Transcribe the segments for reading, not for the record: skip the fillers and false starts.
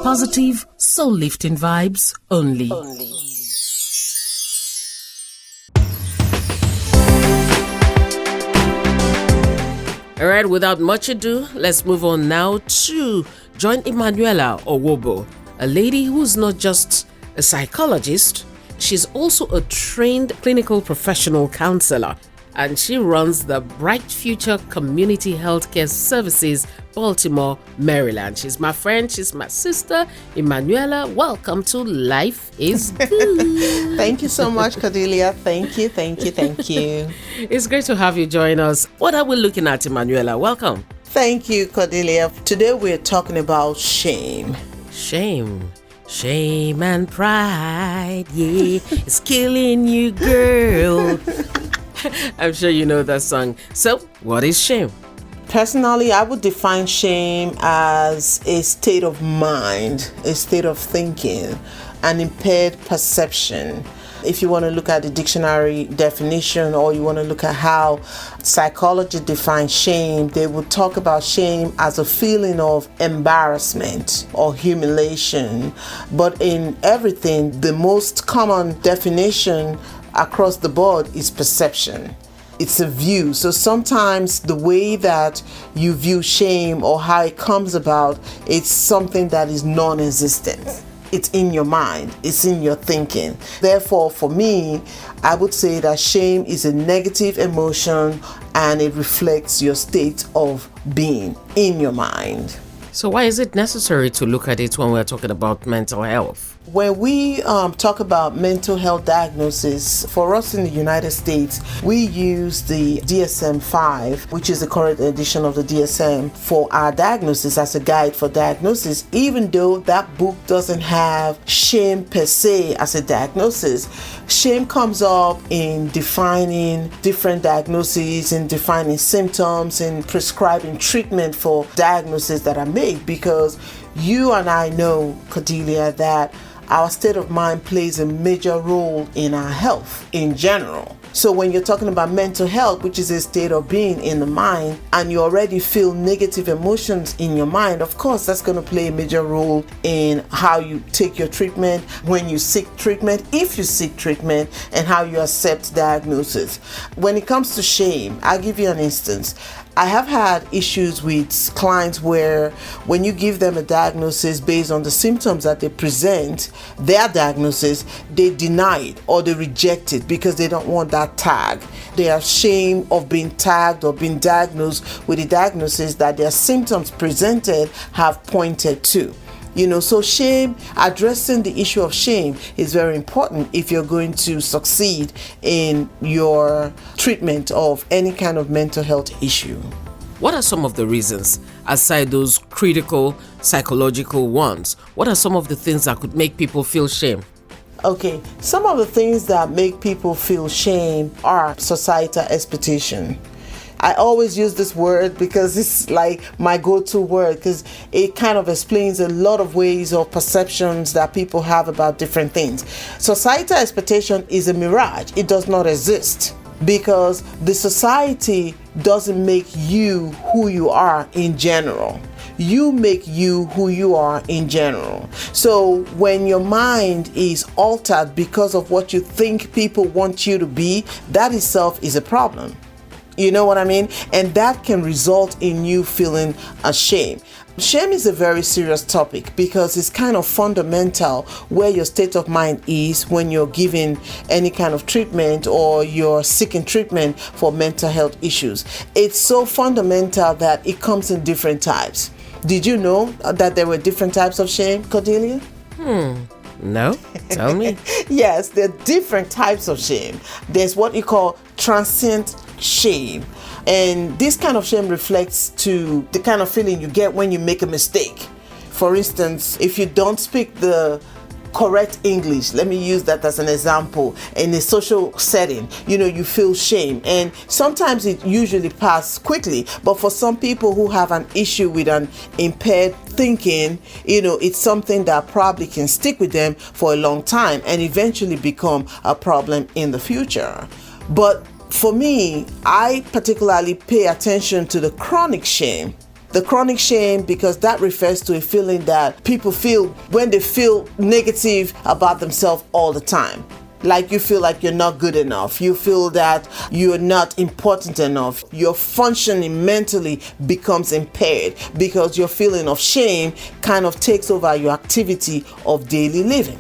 Positive, soul-lifting vibes only. All right, without much ado, let's move on now to join Emmanuella Owobu, a lady who's not just a psychologist, she's also a trained clinical professional counselor, and she runs the Bright Future Community Healthcare Services, Baltimore, Maryland. She's my friend, she's my sister. Emmanuella, welcome to Life is Good. Thank you so much, Cordelia. Thank you. It's great to have you join us. What are we looking at, Emmanuella? Welcome. Thank you, Cordelia. Today we're talking about shame. Shame and pride, yeah, it's killing you, girl. I'm sure you know that song. So, what is shame? Personally, I would define shame as a state of mind, a state of thinking, an impaired perception. If you want to look at the dictionary definition, or you want to look at how psychology defines shame, they would talk about shame as a feeling of embarrassment or humiliation. But in everything, the most common definition across the board is perception. It's a view. So sometimes the way that you view shame or how it comes about, it's something that is non-existent. It's in your mind, it's in your thinking. Therefore, for me, I would say that shame is a negative emotion and it reflects your state of being in your mind. So why is it necessary to look at it when we're talking about mental health? When we talk about mental health diagnosis, for us in the United States, we use the DSM-5, which is the current edition of the DSM, for our diagnosis as a guide for diagnosis, even though that book doesn't have shame per se as a diagnosis. Shame comes up in defining different diagnoses, in defining symptoms, in prescribing treatment for diagnoses that are made, because you and I know, Cordelia, that our state of mind plays a major role in our health in general. So when you're talking about mental health, which is a state of being in the mind, and you already feel negative emotions in your mind, of course, that's going to play a major role in how you take your treatment, when you seek treatment, if you seek treatment, and how you accept diagnosis. When it comes to shame, I'll give you an instance. I have had issues with clients where when you give them a diagnosis based on the symptoms that they present, their diagnosis, they deny it or they reject it because they don't want that tag. They are ashamed of being tagged or being diagnosed with the diagnosis that their symptoms presented have pointed to. So shame, addressing the issue of shame is very important if you're going to succeed in your treatment of any kind of mental health issue. What are some of the reasons, aside those critical psychological ones? What are some of the things that could make people feel shame? Okay, some of the things that make people feel shame are societal expectation. I always use this word because it's like my go-to word, because it kind of explains a lot of ways or perceptions that people have about different things. Societal expectation is a mirage. It does not exist because the society doesn't make you who you are in general. You make you who you are in general. So when your mind is altered because of what you think people want you to be, that itself is a problem. You know what I mean? And that can result in you feeling ashamed. Shame is a very serious topic because it's kind of fundamental where your state of mind is when you're giving any kind of treatment or you're seeking treatment for mental health issues. It's so fundamental that it comes in different types. Did you know that there were different types of shame, Cordelia? No? Tell me. Yes, there are different types of shame. There's what you call transient shame. And this kind of shame reflects to the kind of feeling you get when you make a mistake. For instance, if you don't speak the correct English, let me use that as an example, in a social setting, you feel shame, and sometimes it usually passes quickly, but for some people who have an issue with an impaired thinking, it's something that probably can stick with them for a long time and eventually become a problem in the future. But for me, I particularly pay attention to the chronic shame. The chronic shame, because that refers to a feeling that people feel when they feel negative about themselves all the time. Like you feel like you're not good enough. You feel that you're not important enough. Your functioning mentally becomes impaired because your feeling of shame kind of takes over your activity of daily living.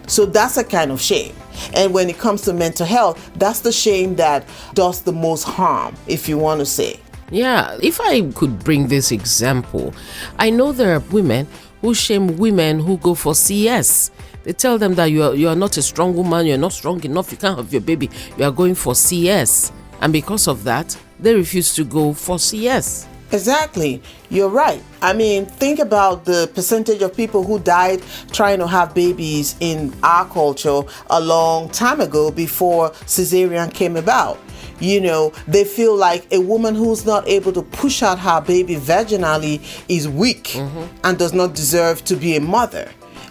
So that's a kind of shame. And when it comes to mental health, that's the shame that does the most harm, if you want to say. Yeah, if I could bring this example, I know there are women who shame women who go for CS. They tell them that you are not a strong woman, you're not strong enough, you can't have your baby, you are going for CS. And because of that, they refuse to go for CS. Exactly. You're right. I mean, think about the percentage of people who died trying to have babies in our culture a long time ago before cesarean came about. You know, they feel like a woman who's not able to push out her baby vaginally is weak and does not deserve to be a mother.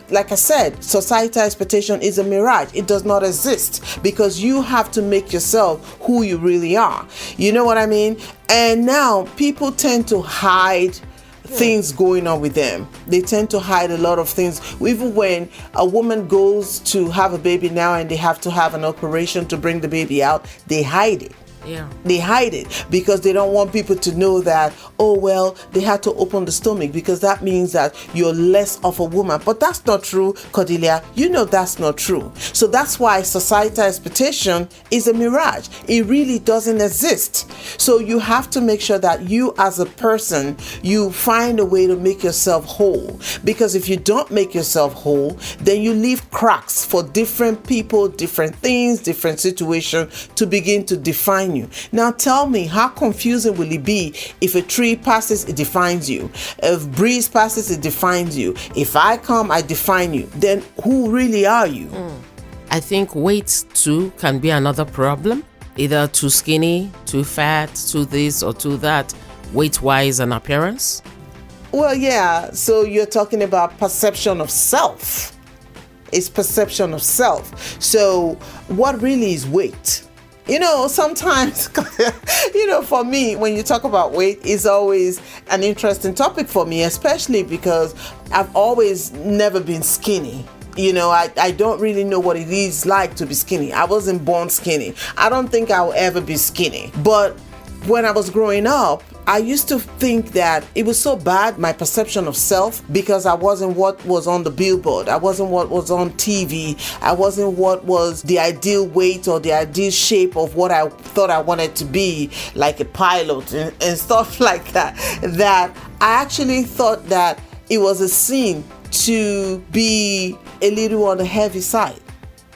Like I said, societal expectation is a mirage. It does not exist because you have to make yourself who you really are. You know what I mean? And now people tend to hide things going on with them. They tend to hide a lot of things. Even when a woman goes to have a baby now and they have to have an operation to bring the baby out, they hide it. Yeah. They hide it because they don't want people to know that, oh, well, they had to open the stomach because that means that you're less of a woman. But that's not true, Cordelia. You know that's not true. So that's why societal expectation is a mirage. It really doesn't exist. So you have to make sure that you as a person, you find a way to make yourself whole. Because if you don't make yourself whole, then you leave cracks for different people, different things, different situations to begin to define you. Now tell me, how confusing will it be if a tree passes, it defines you? If breeze passes, it defines you. If I come, I define you. Then who really are you? I think weight too can be another problem. Either too skinny, too fat, too this or too that, weight-wise and appearance. Well, yeah. So you're talking about perception of self. It's perception of self. So what really is weight? You know, sometimes, you know, for me, when you talk about weight, it's always an interesting topic for me, especially because I've always never been skinny. You know, I don't really know what it is like to be skinny. I wasn't born skinny. I don't think I'll ever be skinny. But when I was growing up, I used to think that it was so bad, my perception of self, because I wasn't what was on the billboard. I wasn't what was on TV. I wasn't what was the ideal weight or the ideal shape of what I thought I wanted to be, like a pilot and stuff like that. That I actually thought that it was a sin to be a little on the heavy side.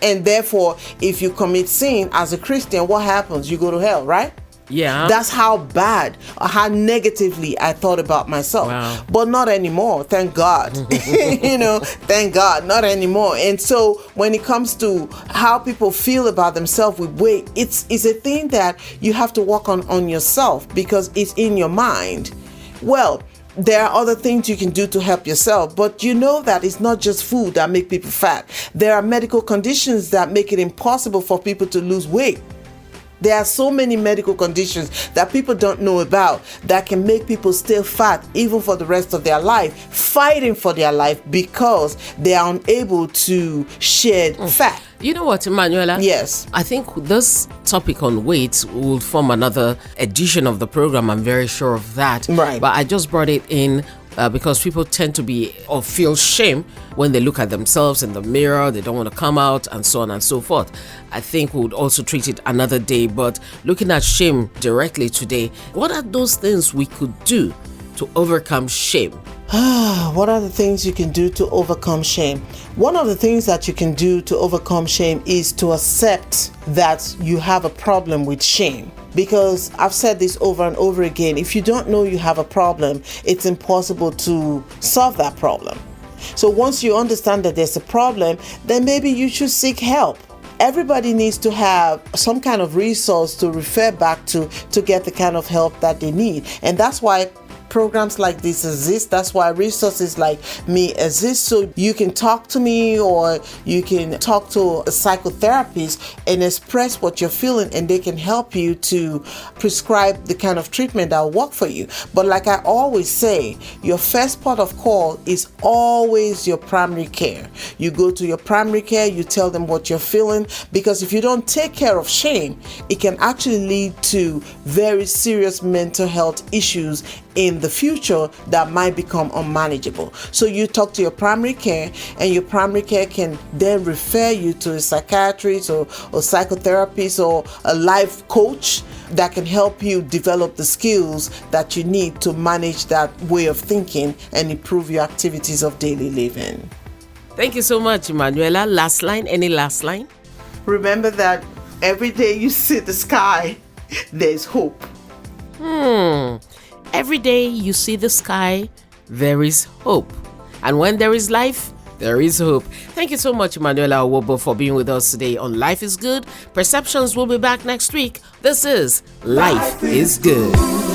And therefore, if you commit sin as a Christian, what happens? You go to hell, right? Yeah. That's how bad or how negatively I thought about myself. Wow. But not anymore, thank God. You know, thank God, not anymore. And so when it comes to how people feel about themselves with weight, it's a thing that you have to work on yourself because it's in your mind. Well, there are other things you can do to help yourself, but you know that it's not just food that make people fat. There are medical conditions that make it impossible for people to lose weight. There are so many medical conditions that people don't know about that can make people stay fat even for the rest of their life, fighting for their life because they are unable to shed fat. You know what, Emmanuella? Yes. I think this topic on weight will form another edition of the program. I'm very sure of that. Right. But I just brought it in because people tend to be or feel shame when they look at themselves in the mirror. They don't want to come out and so on and so forth. I think we would also treat it another day. But looking at shame directly today, what are those things we could do to overcome shame? What are the things you can do to overcome shame? One of the things that you can do to overcome shame is to accept that you have a problem with shame. Because I've said this over and over again, if you don't know you have a problem, it's impossible to solve that problem. So once you understand that there's a problem, then maybe you should seek help. Everybody needs to have some kind of resource to refer back to get the kind of help that they need. And that's why programs like this exist. That's why resources like me exist. So you can talk to me, or you can talk to a psychotherapist and express what you're feeling, and they can help you to prescribe the kind of treatment that will work for you. But like I always say, your first port of call is always your primary care. You go to your primary care, you tell them what you're feeling, because if you don't take care of shame, it can actually lead to very serious mental health issues in the future that might become unmanageable. So you talk to your primary care, and your primary care can then refer you to a psychiatrist or psychotherapist or a life coach that can help you develop the skills that you need to manage that way of thinking and improve your activities of daily living. Thank you so much, Emmanuella. Last line, any last line? Remember that every day you see the sky, there's hope. Every day you see the sky, there is hope. And when there is life, there is hope. Thank you so much, Emmanuella Owobu, for being with us today on Life is Good. Perceptions will be back next week. This is Life is Good.